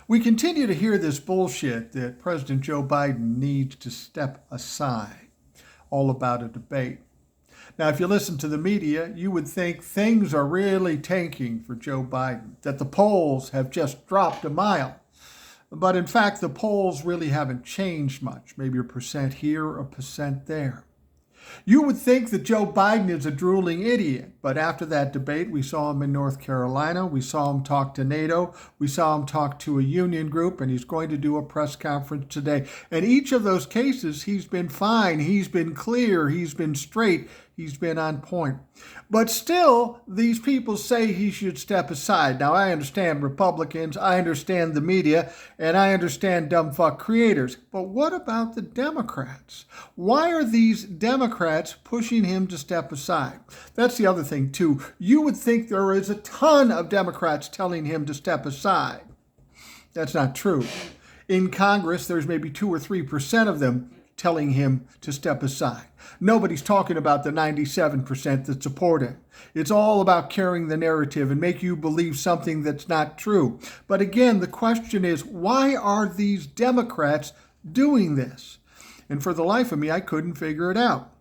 We continue to hear this bullshit that President Joe Biden needs to step aside, all about a debate. Now, if you listen to the media, you would think things are really tanking for Joe Biden, that the polls have just dropped a mile. But in fact, the polls really haven't changed much, maybe a percent here, a percent there. You would think that Joe Biden is a drooling idiot, but after that debate, we saw him in North Carolina, we saw him talk to NATO, we saw him talk to a union group, and he's going to do a press conference today. And each of those cases, he's been fine, he's been clear, he's been straight, he's been on point. But still, these people say he should step aside. Now, I understand Republicans, I understand the media, and I understand dumb fuck creators. But what about the Democrats? Why are these Democrats pushing him to step aside? That's the other thing, too. You would think there is a ton of Democrats telling him to step aside. That's not true. In Congress, there's maybe 2 or 3% of them telling him to step aside. Nobody's talking about the 97% that support him. It's all about carrying the narrative and make you believe something that's not true. But again, the question is, why are these Democrats doing this? And for the life of me, I couldn't figure it out.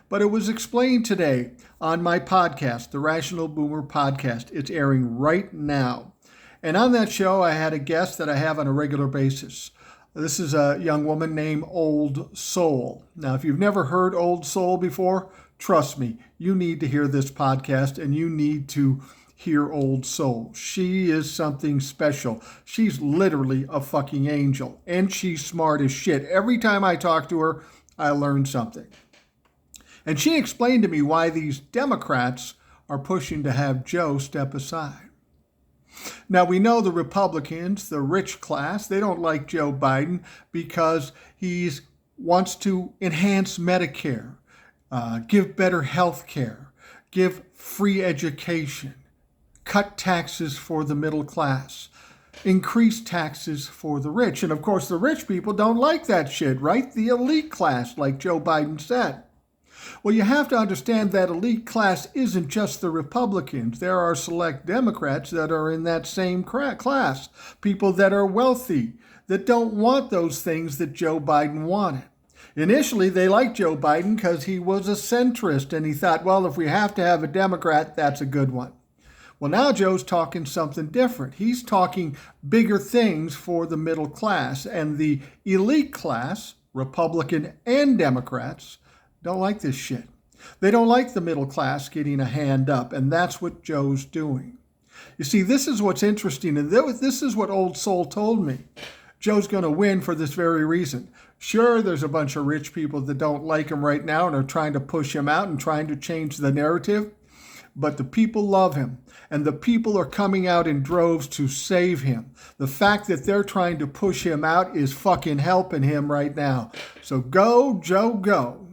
But it was explained today on my podcast, the Rational Boomer Podcast. It's airing right now. And on that show, I had a guest that I have on a regular basis. This is a young woman named Old Soul. Now, if you've never heard Old Soul before, trust me, you need to hear this podcast and you need to hear Old Soul. She is something special. She's literally a fucking angel, and she's smart as shit. Every time I talk to her, I learn something. And she explained to me why these Democrats are pushing to have Joe step aside. Now, we know the Republicans, the rich class, they don't like Joe Biden because he wants to enhance Medicare, give better health care, give free education, cut taxes for the middle class, increase taxes for the rich. And of course, the rich people don't like that shit, right? The elite class, like Joe Biden said. Well, you have to understand that elite class isn't just the Republicans. There are select Democrats that are in that same class, people that are wealthy, that don't want those things that Joe Biden wanted. Initially, they liked Joe Biden because he was a centrist, and he thought, well, if we have to have a Democrat, that's a good one. Well, now Joe's talking something different. He's talking bigger things for the middle class, and the elite class, Republican and Democrats, don't like this shit. They don't like the middle class getting a hand up, and that's what Joe's doing. You see, this is what's interesting, and this is what Old Soul told me. Joe's going to win for this very reason. Sure, there's a bunch of rich people that don't like him right now and are trying to push him out and trying to change the narrative, but the people love him, and the people are coming out in droves to save him. The fact that they're trying to push him out is fucking helping him right now. So go, Joe, go.